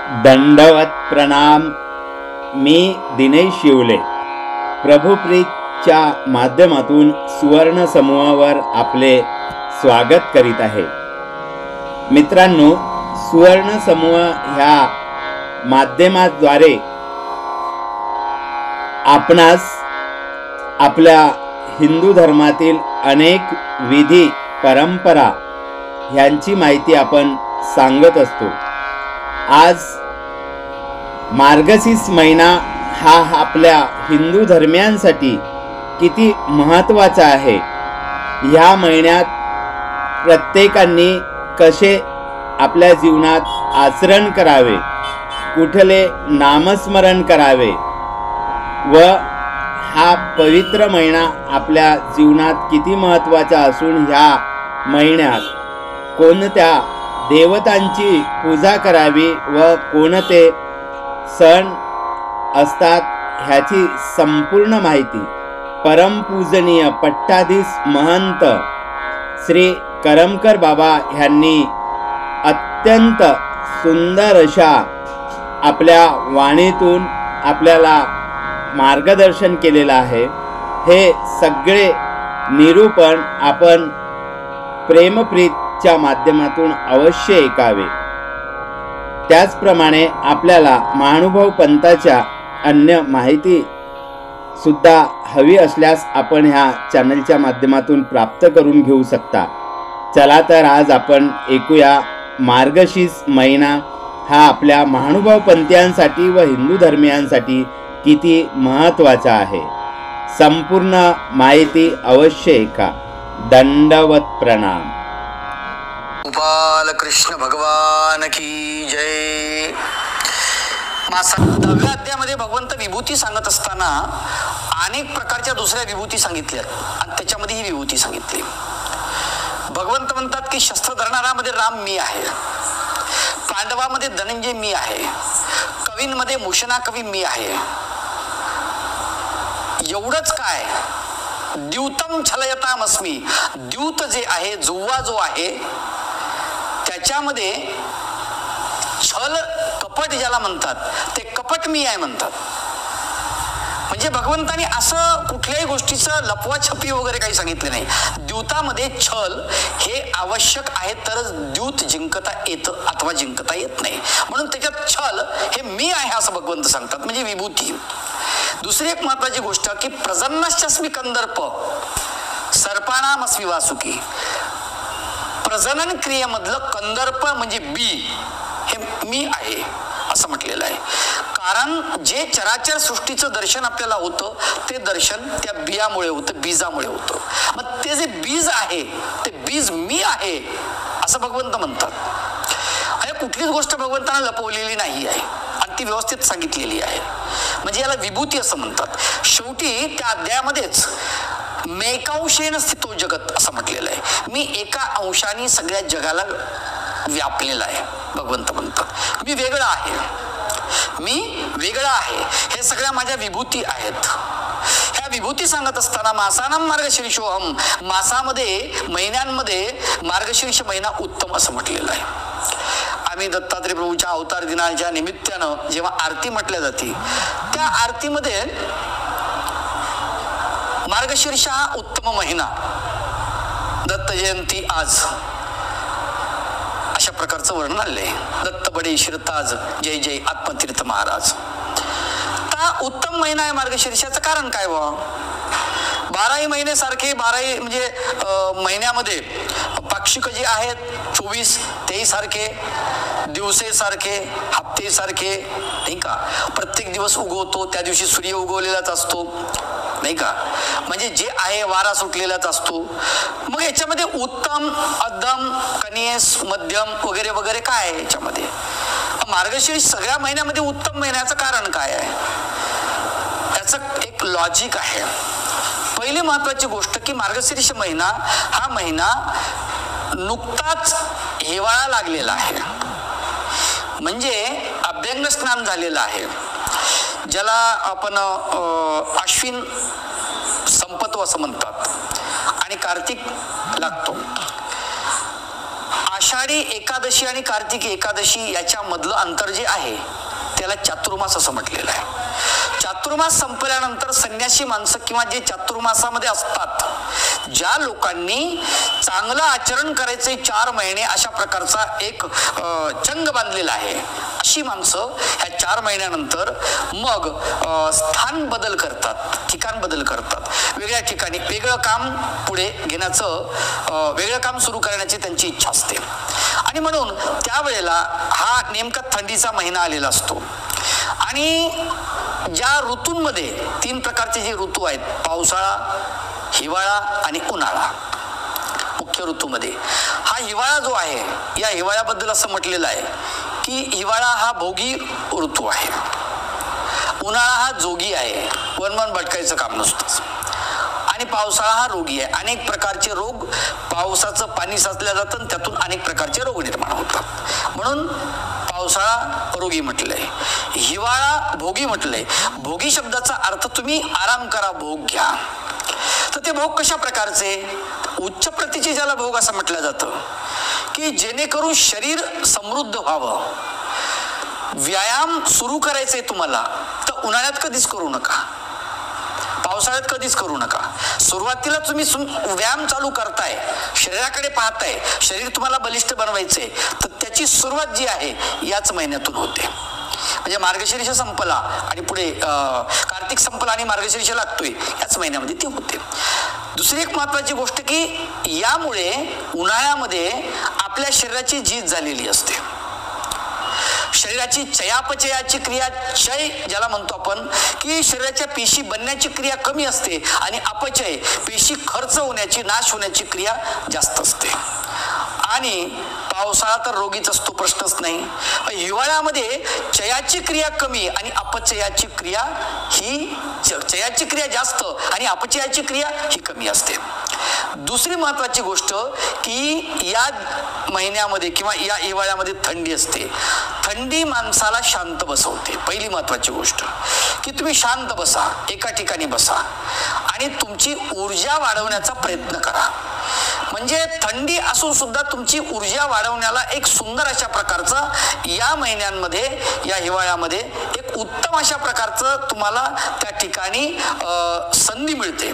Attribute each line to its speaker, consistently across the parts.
Speaker 1: दंडवत प्रणाम. मी दिनेश शिवले प्रभुप्रीतच्या माध्यमातून सुवर्ण समूहावर आपले स्वागत करीत आहे. मित्रांनो, सुवर्ण समूह ह्या माध्यमाद्वारे आपणास आपल्या हिंदू धर्मातील अनेक विधी परंपरा ह्यांची माहिती आपण सांगत असतो. आज मार्गशीर्ष महिना हा आपल्या हिंदू धर्मियांसाठी किती महत्त्वाचा आहे. ह्या महिन्यात प्रत्येकाने कसे आपल्या जीवनात आचरण करावे, कुठले नामस्मरण करावे व हा पवित्र महिना आपल्या जीवनात किती महत्त्वाचा असून ह्या महिन्यात कोणत्या देवतांची पूजा करावी व कोणते सण असतात ह्याची संपूर्ण माहिती परमपूजनीय पट्टाधीश महंत श्री करमकर बाबा ह्यांनी अत्यंत सुंदर अशा आपल्या वाणीतून आपल्याला मार्गदर्शन केलेलं आहे. हे सगळे निरूपण आपण प्रेमप्रीतच्या माध्यमातून अवश्य ऐकावे. त्याचप्रमाणे आपल्याला महानुभाव पंथाच्या अन्य माहिती सुद्धा हवी असल्यास आपण ह्या चॅनलच्या माध्यमातून प्राप्त करून घेऊ शकता. चला तर आज आपण ऐकूया मार्गशीर्ष महिना हा आपल्या महानुभाव पंथीयांसाठी व हिंदू धर्मियांसाठी किती महत्त्वाचा आहे. संपूर्ण माहिती अवश्य ऐका. दंडवत प्रणाम.
Speaker 2: गोपाल कृष्ण भगवान की जय. 10व्या अध्यायामध्ये भगवंत विभूती सांगत असताना अनेक प्रकारच्या दुसऱ्या विभूती सांगितल्या आणि त्याच्यामध्ये ही विभूती सांगितली. भगवंत म्हणतात की शस्त्र धरणारामध्ये राम मी आहे, पांडवामध्ये धनंजय मी आहे, कवींमध्ये मुशना कवी मी आहे. एवढंच काय, द्यूतम छलयतामस्मी, द्यूत जे आहे, जुव्वा जो आहे त्याच्यामध्ये छल कपट ज्याला म्हणतात ते कपट मी आहे म्हणतात. म्हणजे भगवंतानी असं कुठल्याही गोष्टीचं लपवाछपी वगैरे काही सांगितले नाही. द्यूतामध्ये छल हे आवश्यक आहे तरच द्यूत जिंकता येतं अथवा जिंकता येत नाही. म्हणून त्याच्यात छल हे मी आहे असं भगवंत सांगतात, म्हणजे विभूती. दुसरी एक महत्वाची गोष्ट की प्रजन्नश्चस्मी कंदर्प सर्पाणामस्मी वासुकी. प्रजनन क्रियेमधलं कंदर्प म्हणजे बी हे मी आहे असं म्हटलेलं आहे. कारण जे चराचर सृष्टीचं दर्शन आपल्याला होतं ते दर्शन त्या बियामुळे होतं, बीजामुळे होतं. मग ते जे बीज आहे ते बीज मी आहे असं भगवंत म्हणतात. आणि कुठलीच गोष्ट भगवंतानं लपवलेली नाही आहे आणि ती व्यवस्थित सांगितलेली आहे. म्हणजे याला विभूती असं म्हणतात. शेवटी त्या अध्यायामध्येच मेकांशेन स्थितो जगत असं म्हटलेलं आहे. मी एका अंशाने सगळ्या जगाला व्यापलेला आहे. भगवंत म्हणतात मी वेगळा आहे, मी वेगळा आहे. हे सगळ्या माझ्या विभूती आहेत. ह्या विभूती सांगत असताना मासानाम मार्गशीर्षोहम, मासामध्ये महिन्यांमध्ये मार्गशीर्ष महिना उत्तम असं म्हटलेलं आहे. आम्ही दत्तात्रय प्रभूच्या अवतार दिनाच्या निमित्तानं जेव्हा आरती म्हटल्या जाते त्या आरतीमध्ये मार्गशीर्ष हा उत्तम महिना, दत्त जयंती आज अशा प्रकारचं वर्णन आले. दत्त बडे शिरताज जय जय आत्मतीर्थ महाराज. हा उत्तम महिना आहे मार्गशीर्षाचं कारण काय व 12ही महिने सारखे 12ही म्हणजे महिन्यामध्ये पाक्षिक जे आहेत 24 तेही सारखे, दिवसे सारखे, हप्ते सारखे नाही का. प्रत्येक दिवस उगवतो त्या दिवशी सूर्य उगवलेलाच असतो नाही का. म्हणजे जे आहे वारा सुटलेलाच असतो. मग याच्यामध्ये उत्तम, अद्यम, कनियस, मध्यम वगैरे वगैरे काय आहे याच्यामध्ये. मार्गशीर्ष सगळ्या महिन्यामध्ये उत्तम महिन्याचं कारण काय आहे, त्याचं एक लॉजिक आहे. पहिली महत्वाची गोष्ट की मार्गशीर्ष महिना हा महिना नुकताच हिवाळा लागलेला आहे, म्हणजे अभ्यंग स्नान झालेलं आहे. ज्याला आपण अश्विन संपतो असं म्हणतात आणि कार्तिक लागतो. आषाढी एकादशी आणि कार्तिकी एकादशी याच्यामधलं अंतर जे आहे त्याला चातुर्मास असं म्हटलेलं आहे. चातुर्मास संपल्यानंतर संन्यासी माणसं किंवा जे चातुर्मासामध्ये असतात, ज्या लोकांनी चांगलं आचरण करायचे 4 महिने अशा प्रकारचा एक चंग बांधलेला आहे, अशी माणसं ह्या 4 महिन्यानंतर मग स्थान बदल करतात, ठिकाण बदल करतात, वेगळ्या ठिकाणी वेगळं काम पुढे घेण्याचं, वेगळं काम सुरू करण्याची त्यांची इच्छा असते. आणि म्हणून त्यावेळेला हा नेमका थंडीचा महिना आलेला असतो. आणि ज्या ऋतूंमध्ये 3 प्रकारचे जे ऋतू आहेत, पावसाळा, हिवाळा आणि उन्हाळा, मुख्य ऋतूमध्ये हा हिवाळा जो आहे, या हिवाळ्याबद्दल असं म्हटलेलं आहे की हिवाळा हा भोगी ऋतू आहे, उन्हाळा हा जोगी आहे, वनवन भटकायचं काम नसतंच, आणि पावसाळा हा रोगी आहे. अनेक प्रकारचे रोग, पावसाचं पाणी साचलं जातं, त्यातून अनेक प्रकारचे रोग निर्माण होतात. म्हणून पावसाळा रोगी म्हटलंय, हिवाळा भोगी म्हटलंय. भोगी शब्दाचा अर्थ तुम्ही आराम करा, भोग घ्या. तर ते भोग कशा प्रकारचे? उच्च प्रतीचे ज्याला भोग असं म्हटलं जातं, की जेणेकरून शरीर समृद्ध व्हावं. व्यायाम सुरू करायचंय तुम्हाला तर उन्हाळ्यात कधीच करू नका, पावसाळ्यात कधीच करू नका. सुरुवातीला तुम्ही व्यायाम चालू करताय, शरीराकडे पाहताय, शरीर तुम्हाला बलिष्ठ बनवायचंय, तर त्याची सुरुवात जी आहे याच महिन्यातून होते. म्हणजे मार्गशीर्ष संपला आणि पुढे कार्तिक संपला आणि मार्गशीर्ष लागतोय, याच महिन्यामध्ये ते होते. दुसरी एक महत्वाची गोष्ट की यामुळे उन्हाळ्यामध्ये आपल्या शरीराची झीज झालेली असते. शरीराची चयापचयाची क्रिया, क्षय ज्याला म्हणतो आपण, की शरीराच्या पेशी बनण्याची क्रिया कमी असते आणि अपचय, पेशी खर्च होण्याची, नाश होण्याची क्रिया जास्त असते. आणि पावसाळा तर रोगीच असतो, प्रश्नच नाही. हिवाळ्यामध्ये चयाची क्रिया कमी आणि अपचयाची क्रिया ही, चयाची क्रिया जास्त आणि अपचयाची क्रिया ही कमी असते. दुसरी महत्वाची गोष्ट की या महिन्यामध्ये किंवा या हिवाळ्यामध्ये थंडी असते. थंडी माणसाला शांत बसवते. पहिली महत्वाची गोष्ट की तुम्ही शांत बसा, एका ठिकाणी बसा आणि तुमची ऊर्जा वाढवण्याचा प्रयत्न करा. म्हणजे थंडी असून सुद्धा तुमची ऊर्जा वाढवण्याला एक सुंदर अशा प्रकारचा या महिन्यांमध्ये, या हिवाळ्यामध्ये एक उत्तम अशा प्रकारचं तुम्हाला त्या ठिकाणी संधी मिळते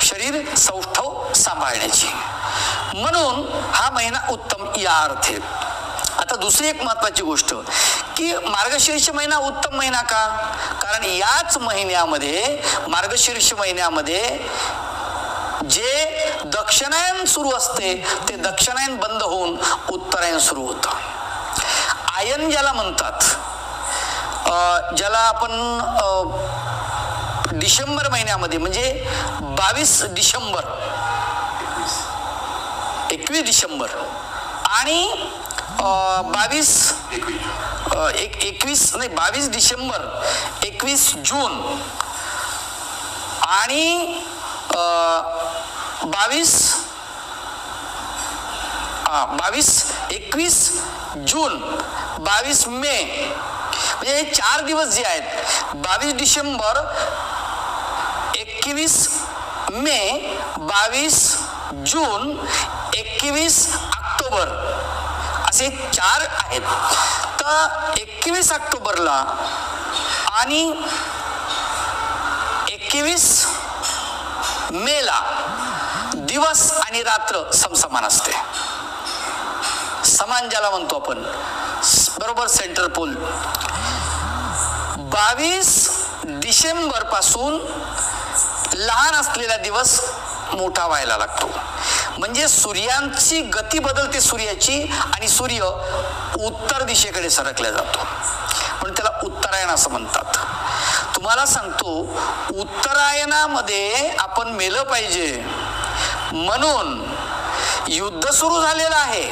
Speaker 2: शरीर सौष्ठव सांभाळण्याची. म्हणून हा महिना उत्तम या अर्थे. आता दुसरी एक महत्वाची गोष्ट की मार्गशीर्ष महिना उत्तम महिना का? कारण याच महिन्यामध्ये, मार्गशीर्ष महिन्यामध्ये जे दक्षिणायन सुरू असते ते दक्षिणायन बंद होऊन उत्तरायण सुरू होतं. आयन ज्याला म्हणतात, ज्याला आपण डिसेंबर महिन्यामध्ये म्हणजे 22 डिसेंबर, 21 डिसेंबर आणि 22 डिसेंबर, 21 जून आणि 21 जून, 22 मे, म्हणजे हे 4 दिवस जे आहेत, 22 डिसेंबर, 21 मे, 22 जून, 21 ऑक्टोबर असे 4 आहेत. तर 21 ऑक्टोबरला आणि 21 मेला दिवस आणि रात्र समसमान असते. समान ज्याला म्हणतो आपण, बरोबर सेंटर पोल. 22 डिसेंबर पासून लहान असलेला दिवस मोठा व्हायला लागतो. म्हणजे सूर्यांची गती बदलते सूर्याची आणि सूर्य उत्तर दिशेकडे सरकला जातो, म्हणून त्याला उत्तरायण असं म्हणतात. तुम्हाला सांगतो, उत्तरायणामध्ये आपण मेलं पाहिजे म्हणून युद्ध सुरू झालेलं आहे.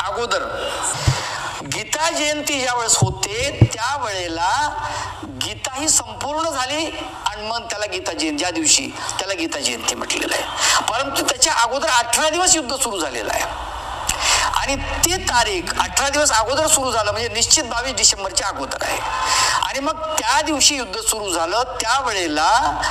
Speaker 2: अगोदर गीता जयंती ज्यावेळेस होते त्यावेळेला गीता ही संपूर्ण झाली आणि मग त्याला गीता जयंती, ज्या दिवशी त्याला गीता जयंती म्हटलेलं आहे. परंतु त्याच्या अगोदर 18 दिवस युद्ध सुरू झालेलं आहे आणि ते तारीख 18 दिवस अगोदर सुरू झालं, म्हणजे निश्चित 22 डिसेंबरच्या अगोदर आहे. आणि मग त्या दिवशी युद्ध सुरू झालं. त्यावेळेला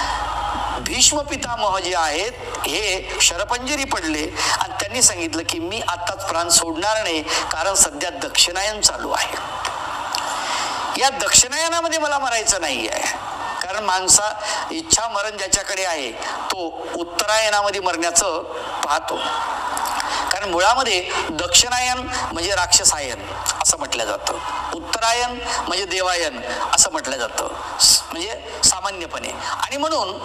Speaker 2: भीष्म पितामह जे आहेत हे शरपंजरी पडले आणि त्यांनी सांगितलं की मी आताच प्राण सोडणार नाही, कारण सध्या दक्षिणायन चालू आहे. या दक्षिणायनामध्ये मला मरायचं नाही आहे, कारण माणसा इच्छा मरण ज्याच्याकडे आहे तो उत्तरायणामध्ये मरण्याचं पाहतो. कारण मुळामध्ये दक्षिणायन म्हणजे राक्षसायन असं म्हटलं जातं, उत्तरायण म्हणजे देवायन असं म्हटलं जातं म्हणजे सामान्यपणे. आणि म्हणून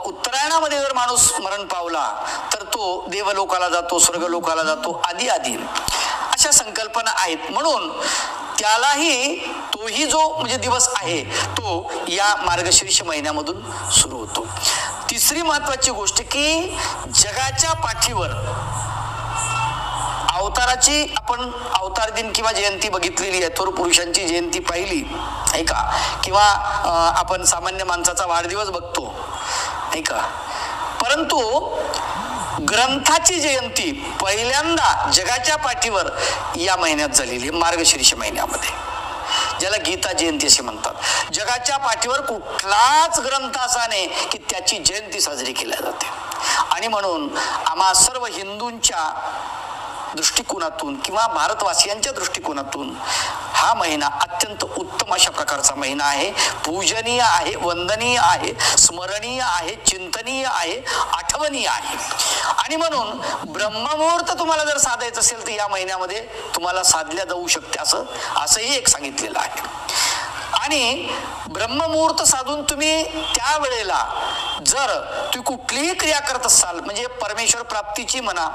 Speaker 2: उत्तरायणामध्ये जर माणूस मरण पावला तर तो देवलोकाला जातो, स्वर्गलोकाला जातो, आदी आदी अशा संकल्पना आहेत. म्हणून त्यालाही तोही जो म्हणजे दिवस आहे तो या मार्गशीर्ष महिन्यामधून सुरू होतो. तिसरी महत्वाची गोष्ट की जगाच्या पाठीवर अवताराची आपण अवतार दिन किंवा जयंती बघितलेली आहे, थोर पुरुषांची जयंती पाहिली आहे का, किंवा आपण सामान्य माणसाचा वाढदिवस बघतो नाही का. परंतु ग्रंथाची जयंती पहिल्यांदा जगाच्या पाठीवर या महिन्यात झालेली, मार्गशीर्ष महिन्यामध्ये, ज्याला गीता जयंती असे म्हणतात. जगाच्या पाठीवर कुठलाच ग्रंथ असा नाही की त्याची जयंती साजरी केली जाते. आणि म्हणून आम्हा सर्व हिंदूंच्या दृष्टिकोनातून किंवा भारतवासियांच्या दृष्टिकोनातून हा महिना अत्यंत उत्तम अशा प्रकारचा महिना आहे. पूजनीय आहे, वंदनीय आहे, स्मरणीय आहे, चिंतनीय आहे, आठवणीय आहे. आणि म्हणून ब्रह्ममुहूर्त तुम्हाला जर साधायचं असेल तर या महिन्यामध्ये तुम्हाला साधल्या जाऊ शकते असंही एक सांगितलेलं आहे. आणि ब्रह्ममुहूर्त साधून तुम्ही त्यावेळेला जर तुम्ही कुठलीही क्रिया करत असाल, म्हणजे परमेश्वर प्राप्तीची म्हणा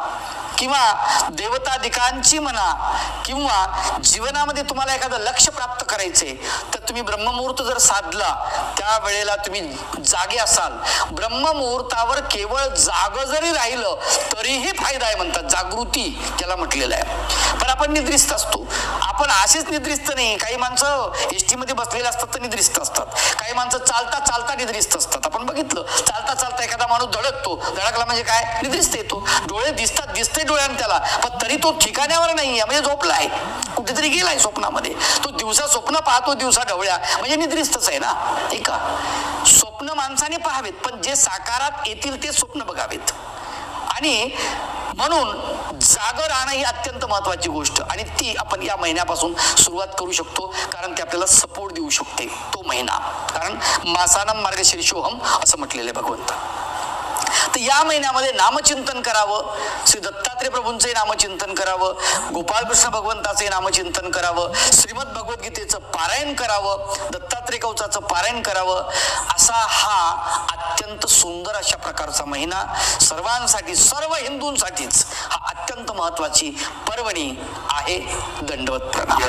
Speaker 2: किंवा देवताधिकांची म्हणा किंवा जीवनामध्ये तुम्हाला एखादं लक्ष्य प्राप्त करायचे, तर तुम्ही ब्रह्ममुहूर्त जर साधला त्यावेळेला तुम्ही जागे असाल. ब्रह्ममुहूर्तावर केवळ जाग जरी राहिलं तरीही फायदा आहे म्हणतात, जागृती त्याला म्हटलेलं आहे. पण आपण निद्रिस्त असतो. आपण असेच निद्रिस्त नाही, काही माणसं एसटी मध्ये बसलेले असतात तर निद्रिस्त असतात, काही माणसं चालता चालता निद्रिस्त असतात. आपण बघितलं, चालता चालता एखादा माणूस धडकतो, धडकला म्हणजे काय, निद्रिस्त येतो. डोळे दिसते डोळ्याने त्याला, पण तरी तो ठिकाण्यावर नाहीये, म्हणजे झोपलाय, कुठेतरी गेलाय स्वप्नामध्ये. तो दिवसा स्वप्न पाहतो, दिवसा ढवळ्या, म्हणजे निद्रिस्तच आहे ना. ठीक आहे, स्वप्न माणसाने पाहावेत, पण जे साकारात येतील ते स्वप्न बघावेत. आणि म्हणून जागर राहणं ही अत्यंत महत्वाची गोष्ट, आणि ती आपण या महिन्यापासून सुरुवात करू शकतो, कारण ते आपल्याला सपोर्ट देऊ शकते तो महिना. कारण मासानम मार्गशीर्षोहम असं म्हटलेलं आहे भगवंत. तर या महिन्यामध्ये नामचिंतन करावं, श्री दत्तात्रय प्रभूंचे नामचिंतन करावं, गोपाळकृष्ण भगवंताचे नामचिंतन करावं, श्रीमद भगवद्गीतेचं पारायण करावं, दत्तात्रय कवचाचं पारायण करावं. असा हा अत्यंत सुंदर अशा प्रकारचा महिना सर्वांसाठी, सर्व हिंदूंसाठीच हा अत्यंत महत्वाची पर्वणी आहे. दंडवत प्रणाम.